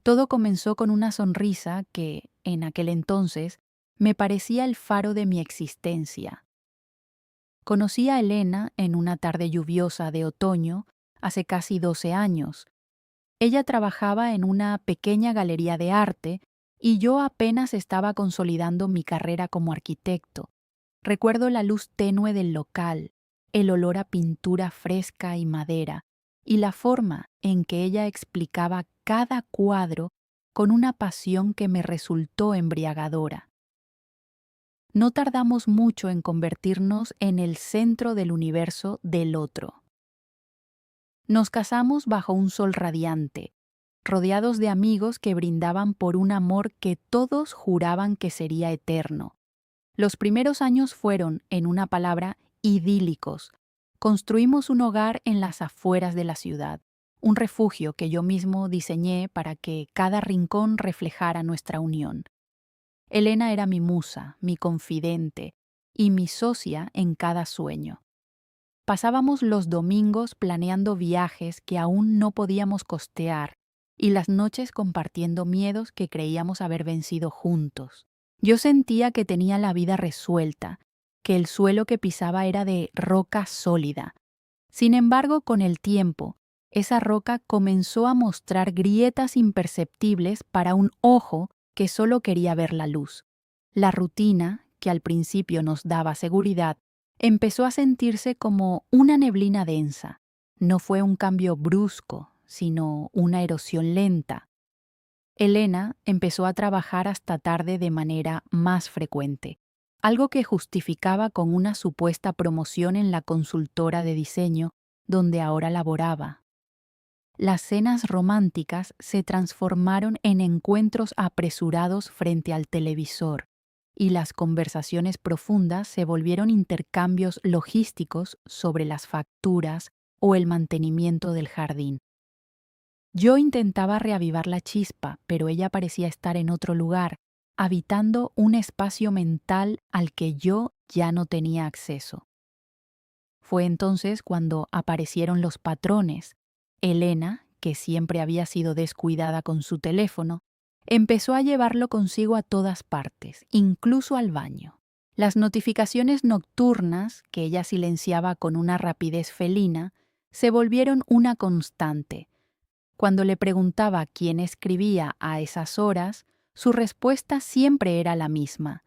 Todo comenzó con una sonrisa que, en aquel entonces, me parecía el faro de mi existencia. Conocí a Elena en una tarde lluviosa de otoño hace casi 12 años. Ella trabajaba en una pequeña galería de arte y yo apenas estaba consolidando mi carrera como arquitecto. Recuerdo la luz tenue del local, el olor a pintura fresca y madera, y la forma en que ella explicaba cada cuadro con una pasión que me resultó embriagadora. No tardamos mucho en convertirnos en el centro del universo del otro. Nos casamos bajo un sol radiante, rodeados de amigos que brindaban por un amor que todos juraban que sería eterno. Los primeros años fueron, en una palabra, idílicos. Construimos un hogar en las afueras de la ciudad, un refugio que yo mismo diseñé para que cada rincón reflejara nuestra unión. Elena era mi musa, mi confidente y mi socia en cada sueño. Pasábamos los domingos planeando viajes que aún no podíamos costear y las noches compartiendo miedos que creíamos haber vencido juntos. Yo sentía que tenía la vida resuelta, que el suelo que pisaba era de roca sólida. Sin embargo, con el tiempo, esa roca comenzó a mostrar grietas imperceptibles para un ojo que solo quería ver la luz. La rutina, que al principio nos daba seguridad, empezó a sentirse como una neblina densa. No fue un cambio brusco, sino una erosión lenta. Elena empezó a trabajar hasta tarde de manera más frecuente, algo que justificaba con una supuesta promoción en la consultora de diseño donde ahora laboraba. Las cenas románticas se transformaron en encuentros apresurados frente al televisor, y las conversaciones profundas se volvieron intercambios logísticos sobre las facturas o el mantenimiento del jardín. Yo intentaba reavivar la chispa, pero ella parecía estar en otro lugar, habitando un espacio mental al que yo ya no tenía acceso. Fue entonces cuando aparecieron los patrones. Elena, que siempre había sido descuidada con su teléfono, empezó a llevarlo consigo a todas partes, incluso al baño. Las notificaciones nocturnas, que ella silenciaba con una rapidez felina, se volvieron una constante. Cuando le preguntaba quién escribía a esas horas, su respuesta siempre era la misma.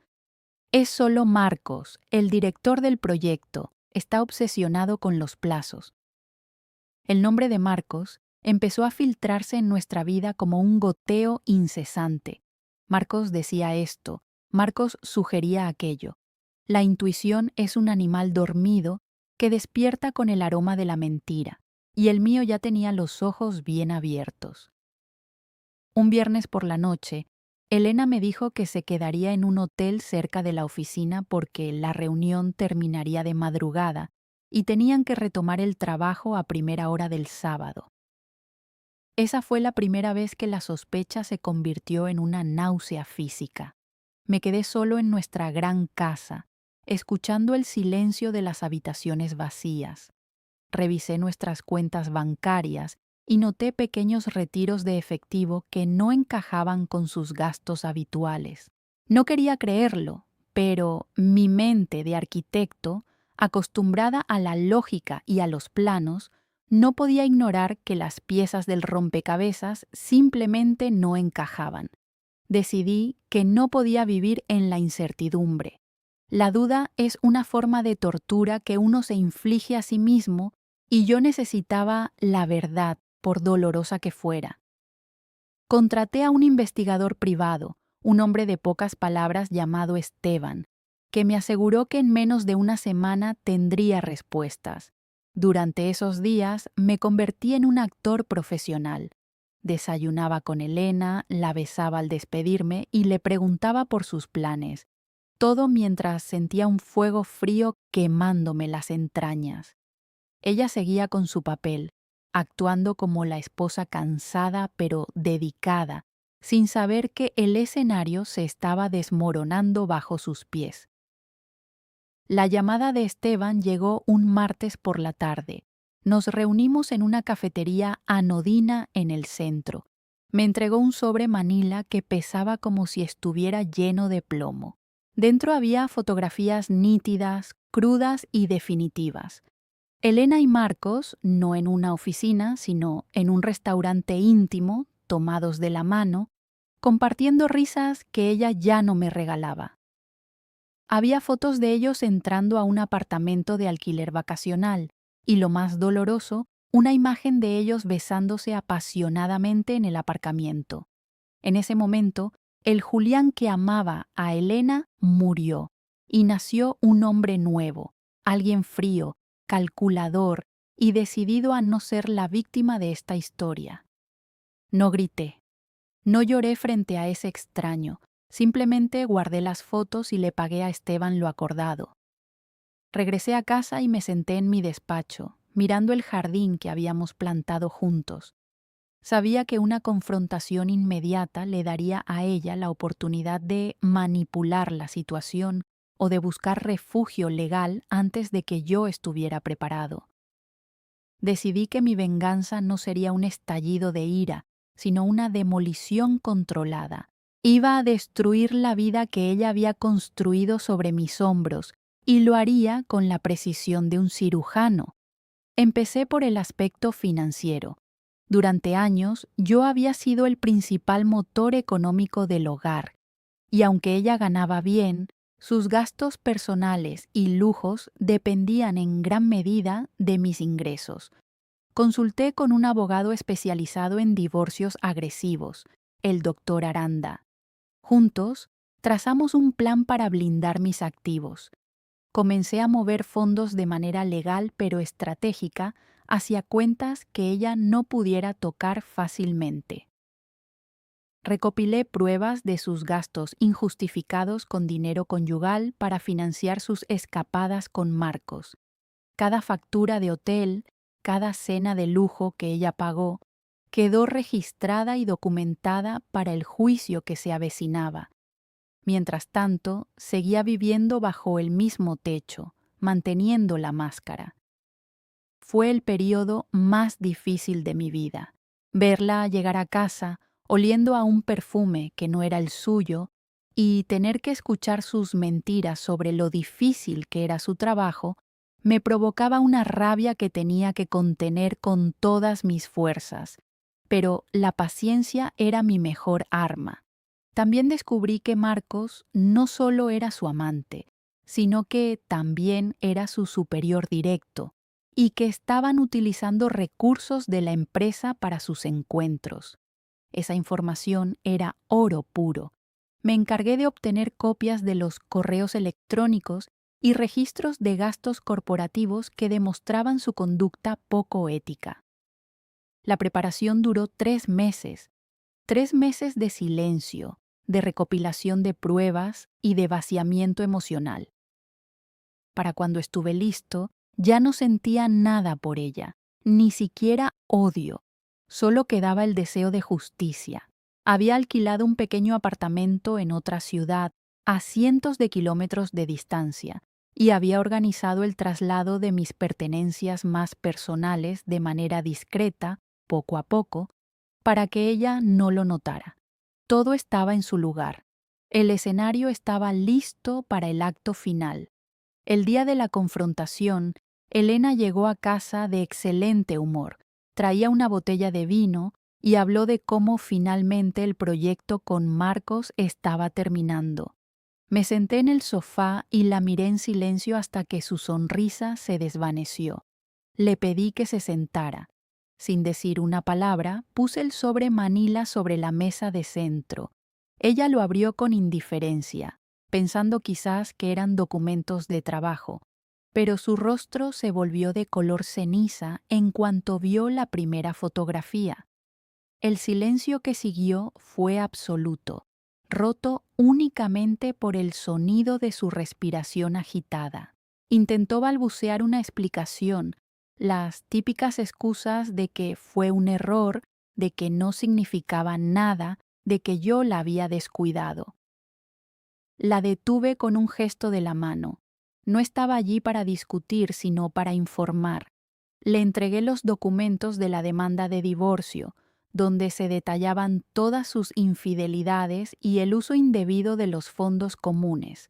Es solo Marcos, el director del proyecto, está obsesionado con los plazos. El nombre de Marcos empezó a filtrarse en nuestra vida como un goteo incesante. Marcos decía esto, Marcos sugería aquello. La intuición es un animal dormido que despierta con el aroma de la mentira, y el mío ya tenía los ojos bien abiertos. Un viernes por la noche, Elena me dijo que se quedaría en un hotel cerca de la oficina porque la reunión terminaría de madrugada y tenían que retomar el trabajo a primera hora del sábado. Esa fue la primera vez que la sospecha se convirtió en una náusea física. Me quedé solo en nuestra gran casa, escuchando el silencio de las habitaciones vacías. Revisé nuestras cuentas bancarias y noté pequeños retiros de efectivo que no encajaban con sus gastos habituales. No quería creerlo, pero mi mente de arquitecto, acostumbrada a la lógica y a los planos, no podía ignorar que las piezas del rompecabezas simplemente no encajaban. Decidí que no podía vivir en la incertidumbre. La duda es una forma de tortura que uno se inflige a sí mismo y yo necesitaba la verdad, por dolorosa que fuera. Contraté a un investigador privado, un hombre de pocas palabras llamado Esteban, que me aseguró que en menos de una semana tendría respuestas. Durante esos días me convertí en un actor profesional. Desayunaba con Elena, la besaba al despedirme y le preguntaba por sus planes, todo mientras sentía un fuego frío quemándome las entrañas. Ella seguía con su papel, actuando como la esposa cansada pero dedicada, sin saber que el escenario se estaba desmoronando bajo sus pies. La llamada de Esteban llegó un martes por la tarde. Nos reunimos en una cafetería anodina en el centro. Me entregó un sobre manila que pesaba como si estuviera lleno de plomo. Dentro había fotografías nítidas, crudas y definitivas. Elena y Marcos, no en una oficina, sino en un restaurante íntimo, tomados de la mano, compartiendo risas que ella ya no me regalaba. Había fotos de ellos entrando a un apartamento de alquiler vacacional y, lo más doloroso, una imagen de ellos besándose apasionadamente en el aparcamiento. En ese momento, el Julián que amaba a Elena murió y nació un hombre nuevo, alguien frío, calculador y decidido a no ser la víctima de esta historia. No grité, no lloré frente a ese extraño, simplemente guardé las fotos y le pagué a Esteban lo acordado. Regresé a casa y me senté en mi despacho, mirando el jardín que habíamos plantado juntos. Sabía que una confrontación inmediata le daría a ella la oportunidad de manipular la situación o de buscar refugio legal antes de que yo estuviera preparado. Decidí que mi venganza no sería un estallido de ira, sino una demolición controlada. Iba a destruir la vida que ella había construido sobre mis hombros, y lo haría con la precisión de un cirujano. Empecé por el aspecto financiero. Durante años yo había sido el principal motor económico del hogar, y aunque ella ganaba bien, sus gastos personales y lujos dependían en gran medida de mis ingresos. Consulté con un abogado especializado en divorcios agresivos, el doctor Aranda. Juntos, trazamos un plan para blindar mis activos. Comencé a mover fondos de manera legal pero estratégica hacia cuentas que ella no pudiera tocar fácilmente. Recopilé pruebas de sus gastos injustificados con dinero conyugal para financiar sus escapadas con Marcos. Cada factura de hotel, cada cena de lujo que ella pagó, quedó registrada y documentada para el juicio que se avecinaba. Mientras tanto, seguía viviendo bajo el mismo techo, manteniendo la máscara. Fue el periodo más difícil de mi vida. Verla llegar a casa, oliendo a un perfume que no era el suyo, y tener que escuchar sus mentiras sobre lo difícil que era su trabajo, me provocaba una rabia que tenía que contener con todas mis fuerzas. Pero la paciencia era mi mejor arma. También descubrí que Marcos no solo era su amante, sino que también era su superior directo, y que estaban utilizando recursos de la empresa para sus encuentros. Esa información era oro puro. Me encargué de obtener copias de los correos electrónicos y registros de gastos corporativos que demostraban su conducta poco ética. La preparación duró 3 meses, 3 meses de silencio, de recopilación de pruebas y de vaciamiento emocional. Para cuando estuve listo, ya no sentía nada por ella, ni siquiera odio. Solo quedaba el deseo de justicia. Había alquilado un pequeño apartamento en otra ciudad, a cientos de kilómetros de distancia, y había organizado el traslado de mis pertenencias más personales de manera discreta, poco a poco, para que ella no lo notara. Todo estaba en su lugar. El escenario estaba listo para el acto final. El día de la confrontación, Elena llegó a casa de excelente humor. Traía una botella de vino y habló de cómo finalmente el proyecto con Marcos estaba terminando. Me senté en el sofá y la miré en silencio hasta que su sonrisa se desvaneció. Le pedí que se sentara. Sin decir una palabra, puse el sobre manila sobre la mesa de centro. Ella lo abrió con indiferencia, pensando quizás que eran documentos de trabajo, pero su rostro se volvió de color ceniza en cuanto vio la primera fotografía. El silencio que siguió fue absoluto, roto únicamente por el sonido de su respiración agitada. Intentó balbucear una explicación, las típicas excusas de que fue un error, de que no significaba nada, de que yo la había descuidado. La detuve con un gesto de la mano. No estaba allí para discutir, sino para informar. Le entregué los documentos de la demanda de divorcio, donde se detallaban todas sus infidelidades y el uso indebido de los fondos comunes.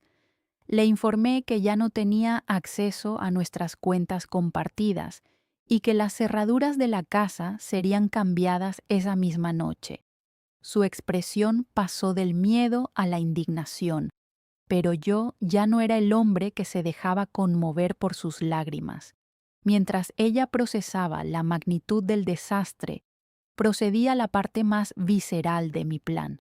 Le informé que ya no tenía acceso a nuestras cuentas compartidas y que las cerraduras de la casa serían cambiadas esa misma noche. Su expresión pasó del miedo a la indignación, pero yo ya no era el hombre que se dejaba conmover por sus lágrimas. Mientras ella procesaba la magnitud del desastre, procedí a la parte más visceral de mi plan.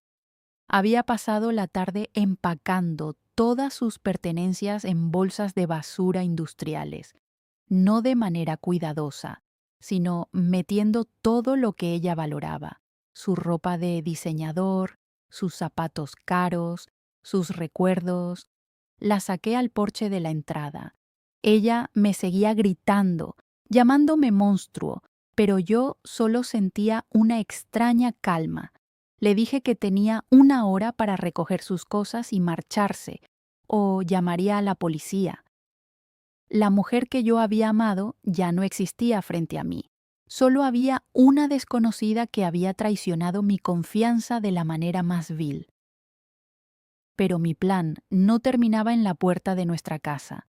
Había pasado la tarde empacando todas sus pertenencias en bolsas de basura industriales, no de manera cuidadosa, sino metiendo todo lo que ella valoraba: su ropa de diseñador, sus zapatos caros, sus recuerdos. La saqué al porche de la entrada. Ella me seguía gritando, llamándome monstruo, pero yo solo sentía una extraña calma. Le dije que tenía 1 hora para recoger sus cosas y marcharse, o llamaría a la policía. La mujer que yo había amado ya no existía frente a mí. Solo había una desconocida que había traicionado mi confianza de la manera más vil. Pero mi plan no terminaba en la puerta de nuestra casa.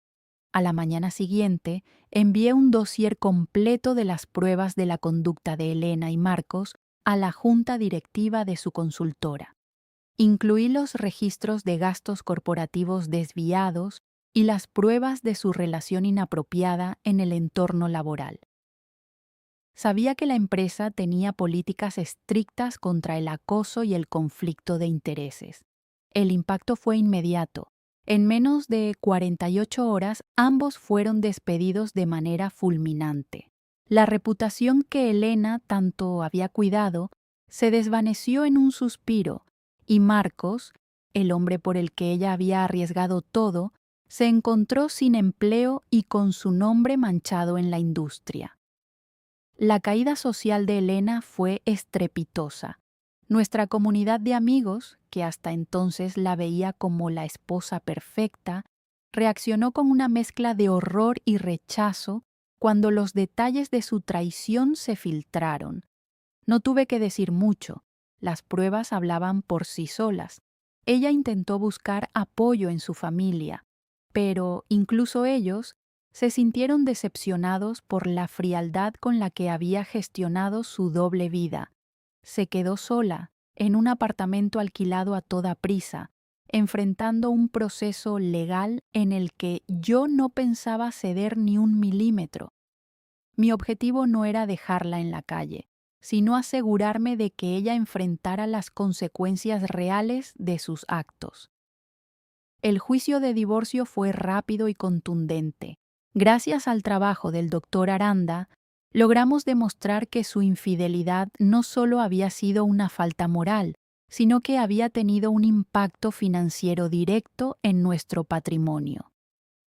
A la mañana siguiente, envié un dossier completo de las pruebas de la conducta de Elena y Marcos a la junta directiva de su consultora. Incluí los registros de gastos corporativos desviados y las pruebas de su relación inapropiada en el entorno laboral. Sabía que la empresa tenía políticas estrictas contra el acoso y el conflicto de intereses. El impacto fue inmediato. En menos de 48 horas, ambos fueron despedidos de manera fulminante. La reputación que Elena tanto había cuidado se desvaneció en un suspiro, y Marcos, el hombre por el que ella había arriesgado todo, se encontró sin empleo y con su nombre manchado en la industria. La caída social de Elena fue estrepitosa. Nuestra comunidad de amigos, que hasta entonces la veía como la esposa perfecta, reaccionó con una mezcla de horror y rechazo cuando los detalles de su traición se filtraron. No tuve que decir mucho, las pruebas hablaban por sí solas. Ella intentó buscar apoyo en su familia, pero incluso ellos se sintieron decepcionados por la frialdad con la que había gestionado su doble vida. Se quedó sola, en un apartamento alquilado a toda prisa, enfrentando un proceso legal en el que yo no pensaba ceder ni 1 milímetro. Mi objetivo no era dejarla en la calle, sino asegurarme de que ella enfrentara las consecuencias reales de sus actos. El juicio de divorcio fue rápido y contundente. Gracias al trabajo del doctor Aranda, logramos demostrar que su infidelidad no solo había sido una falta moral, sino que había tenido un impacto financiero directo en nuestro patrimonio.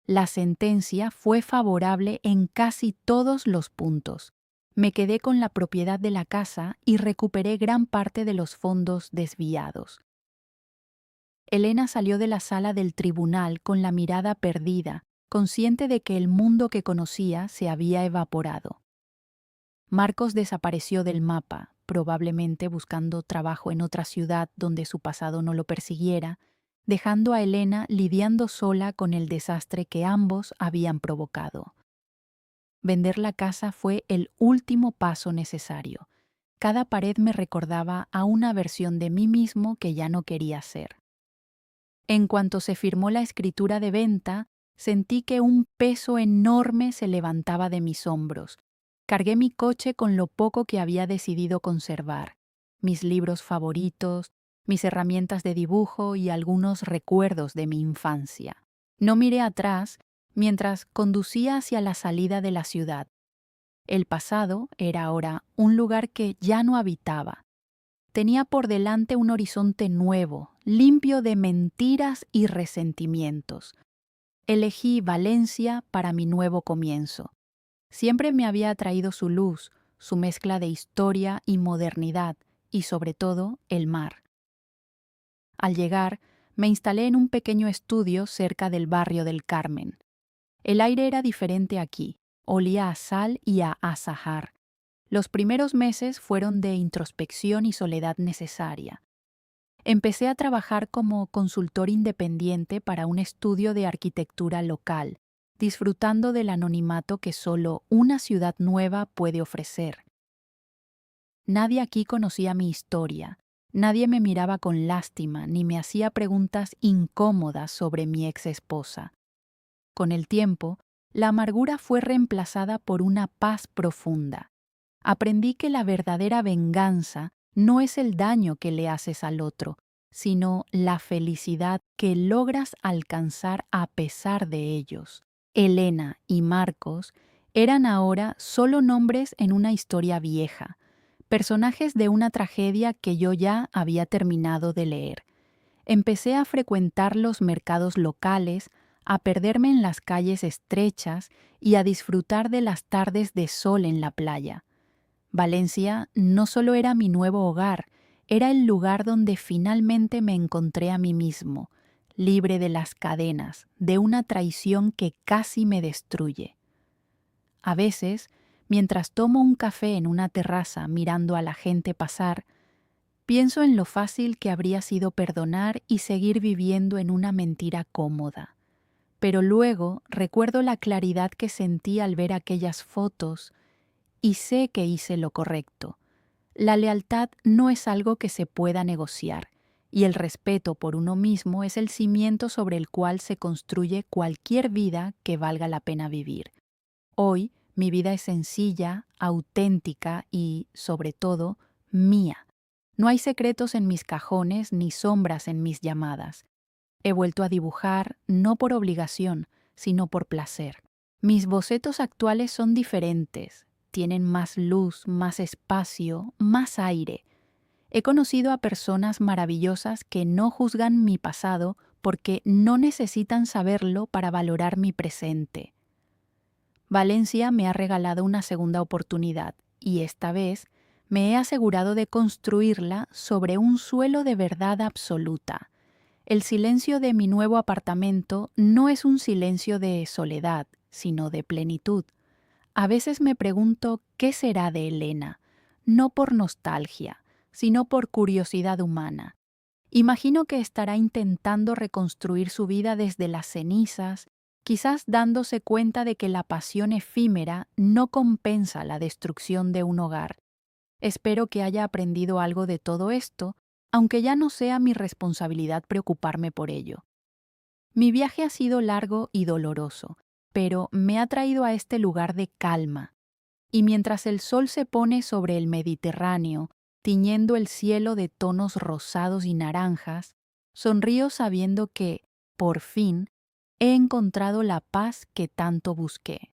La sentencia fue favorable en casi todos los puntos. Me quedé con la propiedad de la casa y recuperé gran parte de los fondos desviados. Elena salió de la sala del tribunal con la mirada perdida, consciente de que el mundo que conocía se había evaporado. Marcos desapareció del mapa, probablemente buscando trabajo en otra ciudad donde su pasado no lo persiguiera, dejando a Elena lidiando sola con el desastre que ambos habían provocado. Vender la casa fue el último paso necesario. Cada pared me recordaba a una versión de mí mismo que ya no quería ser. En cuanto se firmó la escritura de venta, sentí que un peso enorme se levantaba de mis hombros. Cargué mi coche con lo poco que había decidido conservar: mis libros favoritos, mis herramientas de dibujo y algunos recuerdos de mi infancia. No miré atrás mientras conducía hacia la salida de la ciudad. El pasado era ahora un lugar que ya no habitaba. Tenía por delante un horizonte nuevo, limpio de mentiras y resentimientos. Elegí Valencia para mi nuevo comienzo. Siempre me había atraído su luz, su mezcla de historia y modernidad, y sobre todo el mar. Al llegar, me instalé en un pequeño estudio cerca del barrio del Carmen. El aire era diferente aquí, olía a sal y a azahar. Los primeros meses fueron de introspección y soledad necesaria. Empecé a trabajar como consultor independiente para un estudio de arquitectura local, disfrutando del anonimato que solo una ciudad nueva puede ofrecer. Nadie aquí conocía mi historia, nadie me miraba con lástima ni me hacía preguntas incómodas sobre mi ex esposa. Con el tiempo, la amargura fue reemplazada por una paz profunda. Aprendí que la verdadera venganza no es el daño que le haces al otro, sino la felicidad que logras alcanzar a pesar de ellos. Elena y Marcos eran ahora solo nombres en una historia vieja, personajes de una tragedia que yo ya había terminado de leer. Empecé a frecuentar los mercados locales, a perderme en las calles estrechas y a disfrutar de las tardes de sol en la playa. Valencia no solo era mi nuevo hogar, era el lugar donde finalmente me encontré a mí mismo, libre de las cadenas, de una traición que casi me destruye. A veces, mientras tomo un café en una terraza mirando a la gente pasar, pienso en lo fácil que habría sido perdonar y seguir viviendo en una mentira cómoda. Pero luego recuerdo la claridad que sentí al ver aquellas fotos y sé que hice lo correcto. La lealtad no es algo que se pueda negociar, y el respeto por uno mismo es el cimiento sobre el cual se construye cualquier vida que valga la pena vivir. Hoy mi vida es sencilla, auténtica y, sobre todo, mía. No hay secretos en mis cajones ni sombras en mis llamadas. He vuelto a dibujar no por obligación, sino por placer. Mis bocetos actuales son diferentes, tienen más luz, más espacio, más aire. He conocido a personas maravillosas que no juzgan mi pasado porque no necesitan saberlo para valorar mi presente. Valencia me ha regalado una segunda oportunidad y esta vez me he asegurado de construirla sobre un suelo de verdad absoluta. El silencio de mi nuevo apartamento no es un silencio de soledad, sino de plenitud. A veces me pregunto qué será de Elena, no por nostalgia, sino por curiosidad humana. Imagino que estará intentando reconstruir su vida desde las cenizas, quizás dándose cuenta de que la pasión efímera no compensa la destrucción de un hogar. Espero que haya aprendido algo de todo esto, aunque ya no sea mi responsabilidad preocuparme por ello. Mi viaje ha sido largo y doloroso, pero me ha traído a este lugar de calma. Y mientras el sol se pone sobre el Mediterráneo, tiñendo el cielo de tonos rosados y naranjas, sonrío sabiendo que, por fin, he encontrado la paz que tanto busqué.